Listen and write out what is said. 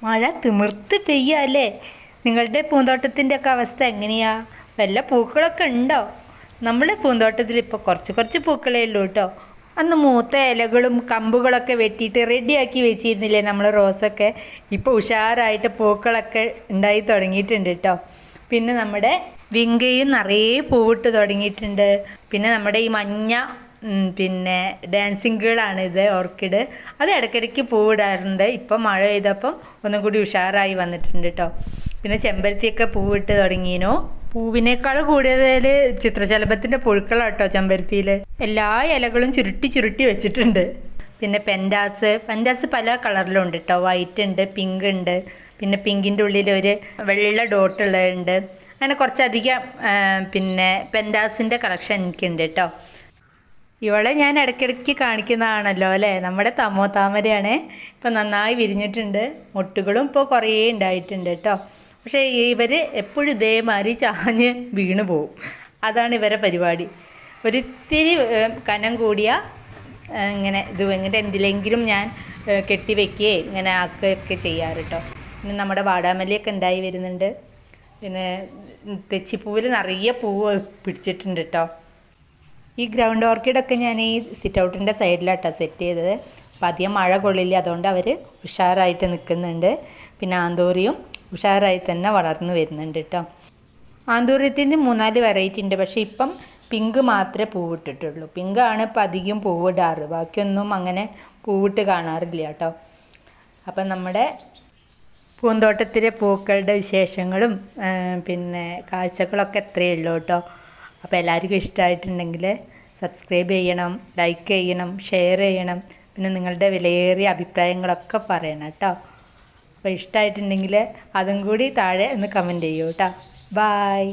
മഴ തിമിർത്ത് പെയ്യല്ലേ. നിങ്ങളുടെ പൂന്തോട്ടത്തിൻ്റെ ഒക്കെ അവസ്ഥ എങ്ങനെയാ? വല്ല പൂക്കളൊക്കെ ഉണ്ടോ? നമ്മുടെ പൂന്തോട്ടത്തിൽ ഇപ്പോൾ കുറച്ച് കുറച്ച് പൂക്കളേ ഉള്ളൂ കേട്ടോ. അന്ന് മൂത്ത ഇലകളും കമ്പുകളൊക്കെ വെട്ടിയിട്ട് റെഡിയാക്കി വെച്ചിരുന്നില്ലേ നമ്മൾ റോസൊക്കെ? ഇപ്പോൾ ഉഷാറായിട്ട് പൂക്കളൊക്കെ ഉണ്ടായി തുടങ്ങിയിട്ടുണ്ട് കേട്ടോ. പിന്നെ നമ്മുടെ വിങ്കയും നിറയെ പൂവിട്ട് തുടങ്ങിയിട്ടുണ്ട്. പിന്നെ നമ്മുടെ ഈ മഞ്ഞ പിന്നെ ഡാൻസിങ് ഗേളാണിത്, ഓർക്കിഡ്. അത് ഇടയ്ക്കിടയ്ക്ക് പൂവിടാറുണ്ട്. ഇപ്പം മഴ പെയ്തപ്പം ഒന്നും കൂടി ഉഷാറായി വന്നിട്ടുണ്ട് കേട്ടോ. പിന്നെ ചെമ്പരത്തിയൊക്കെ പൂവിട്ട് തുടങ്ങിനോ. പൂവിനേക്കാൾ കൂടുതൽ ചിത്രശലഭത്തിൻ്റെ പുഴുക്കളാട്ടോ ചെമ്പരത്തിയിൽ. എല്ലാ ഇലകളും ചുരുട്ടി ചുരുട്ടി വെച്ചിട്ടുണ്ട്. പിന്നെ പെൻഡാസ് പല കളറിലുണ്ട് കേട്ടോ. വൈറ്റ് ഉണ്ട്, പിങ്ക് ഉണ്ട്, പിന്നെ പിങ്കിൻ്റെ ഉള്ളിൽ ഒരു വെള്ള ഡോട്ടുള്ളതുണ്ട്. അങ്ങനെ കുറച്ചധികം പിന്നെ പെൻഡാസിൻ്റെ കളക്ഷൻ എനിക്കുണ്ട് കേട്ടോ. ഇവളെ ഞാൻ ഇടയ്ക്കിടയ്ക്ക് കാണിക്കുന്നതാണല്ലോ അല്ലേ. നമ്മുടെ തമോ താമരയാണ്. ഇപ്പം നന്നായി വിരിഞ്ഞിട്ടുണ്ട്. മുട്ടുകളും ഇപ്പോൾ കുറേ ഉണ്ടായിട്ടുണ്ട് കേട്ടോ. പക്ഷേ ഇവർ എപ്പോഴും ഇതേമാതിരി ചാഞ്ഞ് വീണ് പോവും. അതാണ് ഇവരെ പരിപാടി. ഒരിത്തിരി കനം കൂടിയ ഇങ്ങനെ ഇങ്ങനെ എന്തിലെങ്കിലും ഞാൻ കെട്ടി വെക്കുകയോ ഇങ്ങനെ ആക്കുകയൊക്കെ ചെയ്യാറ് കേട്ടോ. പിന്നെ നമ്മുടെ വാടാമല്ലിയൊക്കെ ഉണ്ടായി വരുന്നുണ്ട്. പിന്നെ തെച്ചിപ്പൂവിൽ നിറയെ പൂവ് പിടിച്ചിട്ടുണ്ട് കേട്ടോ. ഈ ഗ്രൗണ്ട് ഓർക്കിഡൊക്കെ ഞാൻ ഈ സിറ്റ് ഔട്ടിൻ്റെ സൈഡിലാട്ടോ സെറ്റ് ചെയ്തത്. അപ്പം അധികം മഴ കൊള്ളില്ല, അതുകൊണ്ട് അവർ ഉഷാറായിട്ട് നിൽക്കുന്നുണ്ട്. പിന്നെ ആന്തൂറിയും ഉഷാറായി തന്നെ വളർന്നു വരുന്നുണ്ട് കേട്ടോ. ആന്തൂര്യത്തിൻ്റെ 3-4 വെറൈറ്റി ഉണ്ട്. പക്ഷേ ഇപ്പം പിങ്ക് മാത്രമേ പൂവിട്ടിട്ടുള്ളൂ. പിങ്കാണ് ഇപ്പം അധികം പൂവിടാറ്. ബാക്കിയൊന്നും അങ്ങനെ പൂവിട്ട് കാണാറില്ല കേട്ടോ. അപ്പം നമ്മുടെ പൂന്തോട്ടത്തിലെ പൂക്കളുടെ വിശേഷങ്ങളും പിന്നെ കാഴ്ചകളൊക്കെ എത്രയേ ഉള്ളൂ കേട്ടോ. അപ്പോൾ എല്ലാവർക്കും ഇഷ്ടമായിട്ടുണ്ടെങ്കിൽ സബ്സ്ക്രൈബ് ചെയ്യണം, ലൈക്ക് ചെയ്യണം, ഷെയർ ചെയ്യണം. പിന്നെ നിങ്ങളുടെ വിലയേറിയ അഭിപ്രായങ്ങളൊക്കെ പറയണം കേട്ടോ. അപ്പോൾ ഇഷ്ടമായിട്ടുണ്ടെങ്കിൽ അതും കൂടി താഴെ ഒന്ന് കമൻറ്റ് ചെയ്യൂ കേട്ടോ. ബായ്.